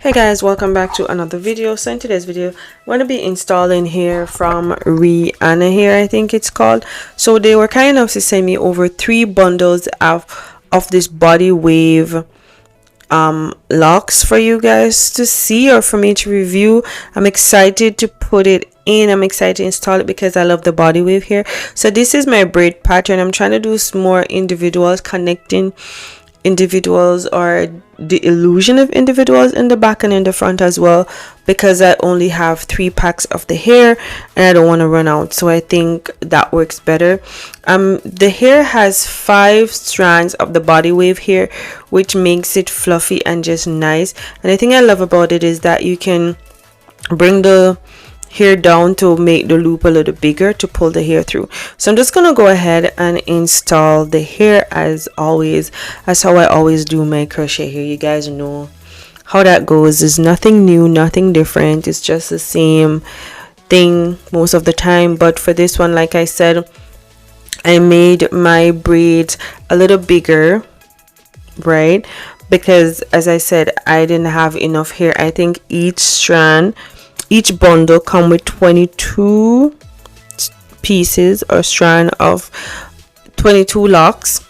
Hey guys, welcome back to another video. So in today's video, I'm going to be installing hair from RHEANNA Hair, I think it's called. So they were kind enough to send me over 3 bundles of this body wave locks for you guys to see or for me to review. I'm excited to put it in. I'm excited to install it because I love the body wave hair. So this is my braid pattern. I'm trying to do some more individuals, connecting individuals or the illusion of individuals in the back and in the front as well, because I only have 3 packs of the hair and I don't want to run out, so I think that works better. The hair has 5 strands of the body wave hair, which makes it fluffy and just nice. And the thing I love about it is that you can bring the hair down to make the loop a little bigger to pull the hair through. So I'm just gonna go ahead and install the hair as always. That's how I always do my crochet hair. You guys know how that goes. There's nothing new, nothing different. It's just the same thing most of the time. But for this one, like I said, I made my braids a little bigger, right? Because as I said, I didn't have enough hair. I think each bundle come with 22 pieces or strand of 22 locks,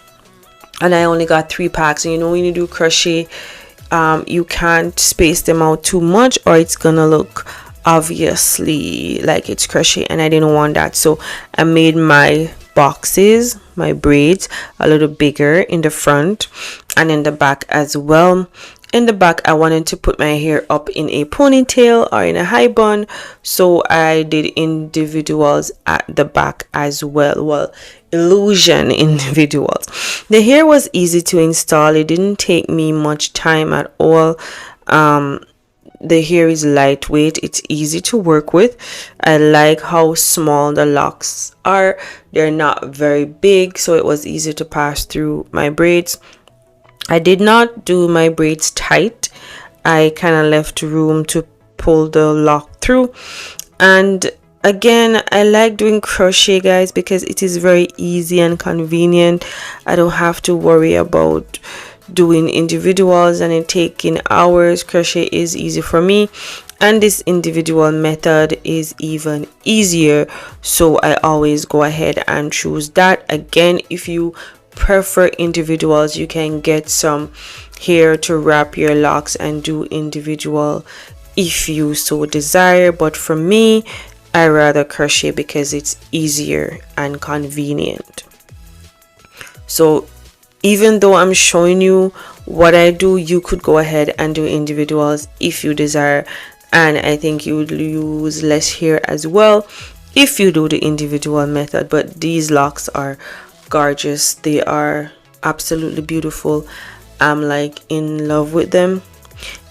and I only got 3 packs. And you know, when you do crochet, you can't space them out too much or it's gonna look obviously like it's crochet, and I didn't want that. So I made my boxes, my braids, a little bigger in the front and in the back as well. In the back, I wanted to put my hair up in a ponytail or in a high bun, so I did individuals at the back as well. Well, illusion individuals. The hair was easy to install. It didn't take me much time at all. The hair is lightweight. It's easy to work with. I like how small the locks are. They're not very big, so it was easy to pass through my braids. I did not do my braids tight. I kind of left room to pull the lock through. And again, I like doing crochet, guys, because it is very easy and convenient. I don't have to worry about doing individuals and it taking hours. Crochet is easy for me, and this individual method is even easier, so I always go ahead and choose that. Again, if you prefer individuals, you can get some hair to wrap your locks and do individual if you so desire, but for me, I rather crochet because it's easier and convenient. So even though I'm showing you what I do, you could go ahead and do individuals if you desire, and I think you would use less hair as well if you do the individual method. But these locks are gorgeous. They are absolutely beautiful. I'm like in love with them.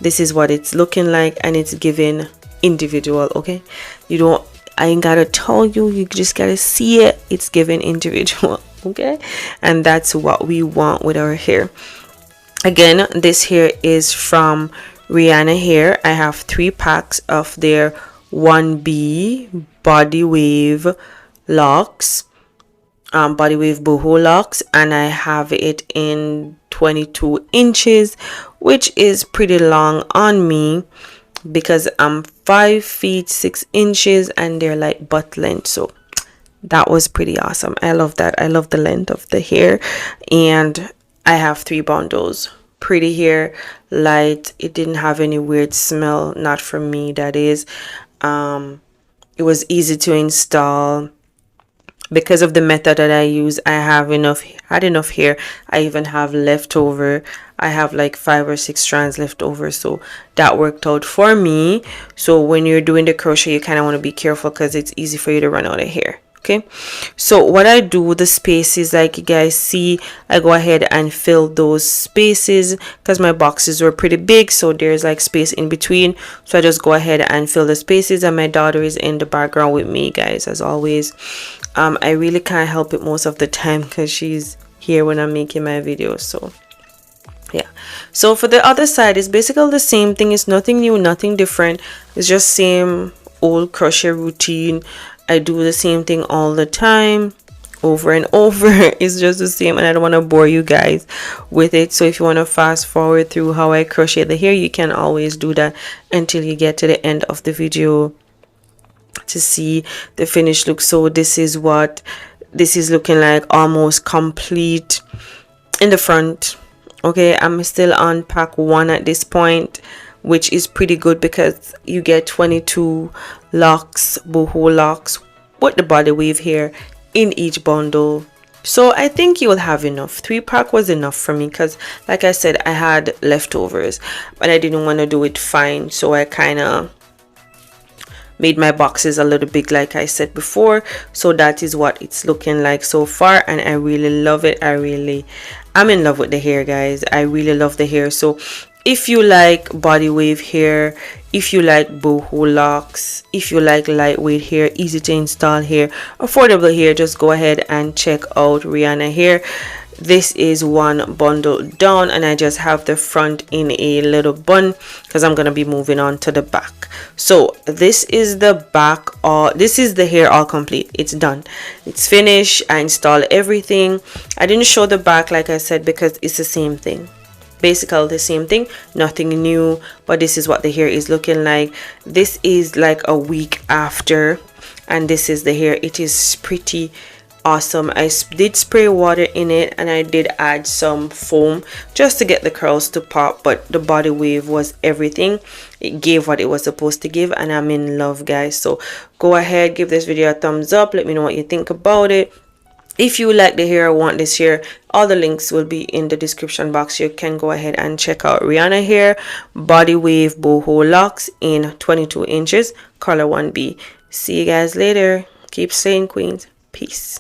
This is what it's looking like, and it's giving individual. Okay, I ain't gotta tell you, you just gotta see it. It's giving individual. Okay, and that's what we want with our hair. Again, this hair is from RHEANNA Hair. I have 3 packs of their 1B body wave locks, body wave boho locks, and I have it in 22 inches, which is pretty long on me because I'm 5 feet 6 inches and they're like butt length. So that was pretty awesome. I love that. I love the length of the hair, and I have 3 bundles. Pretty hair, light. It didn't have any weird smell, not for me, that is. It was easy to install. Because of the method that I use, I had enough hair. I even have leftover. I have like 5 or 6 strands left over, so that worked out for me. So when you're doing the crochet, you kind of want to be careful because it's easy for you to run out of hair. Okay, so what I do with the spaces, like you guys see, I go ahead and fill those spaces because my boxes were pretty big, so there's like space in between. So I just go ahead and fill the spaces, and my daughter is in the background with me, guys, as always. I really can't help it most of the time because she's here when I'm making my videos. So yeah, so for the other side, it's basically the same thing. It's nothing new, nothing different. It's just same old crochet routine. I do the same thing all the time over and over. It's just the same, and I don't want to bore you guys with it. So if you want to fast forward through how I crochet the hair, you can always do that until you get to the end of the video to see the finished look. So this is what this is looking like, almost complete in the front. Okay, I'm still on pack 1 at this point, which is pretty good because you get 22 locks, boho locks with the body weave here in each bundle. So I think you will have enough. 3-pack was enough for me because, like I said, I had leftovers, but I didn't want to do it fine, so I kind of made my boxes a little big like I said before. So that is what it's looking like so far, and I really love it. I'm in love with the hair, guys. I really love the hair. So if you like body wave hair, if you like boho locks, if you like lightweight hair, easy to install hair, affordable hair, just go ahead and check out RHEANNA Hair. This is one bundle down, and I just have the front in a little bun because I'm gonna be moving on to the back. So this is the back, this is the hair all complete. It's done, it's finished. I installed everything. I didn't show the back like I said because it's the same thing, basically the same thing, nothing new. But this is what the hair is looking like. This is like a week after, and this is the hair. It is pretty awesome. I did spray water in it, and I did add some foam just to get the curls to pop, but the body wave was everything. It gave what it was supposed to give, and I'm in love, guys. So go ahead, give this video a thumbs up, let me know what you think about it. If you like the hair, want this hair, all the links will be in the description box. You can go ahead and check out RHEANNA Hair body wave boho locks in 22 inches color 1B. See you guys later. Keep slaying, queens. Peace.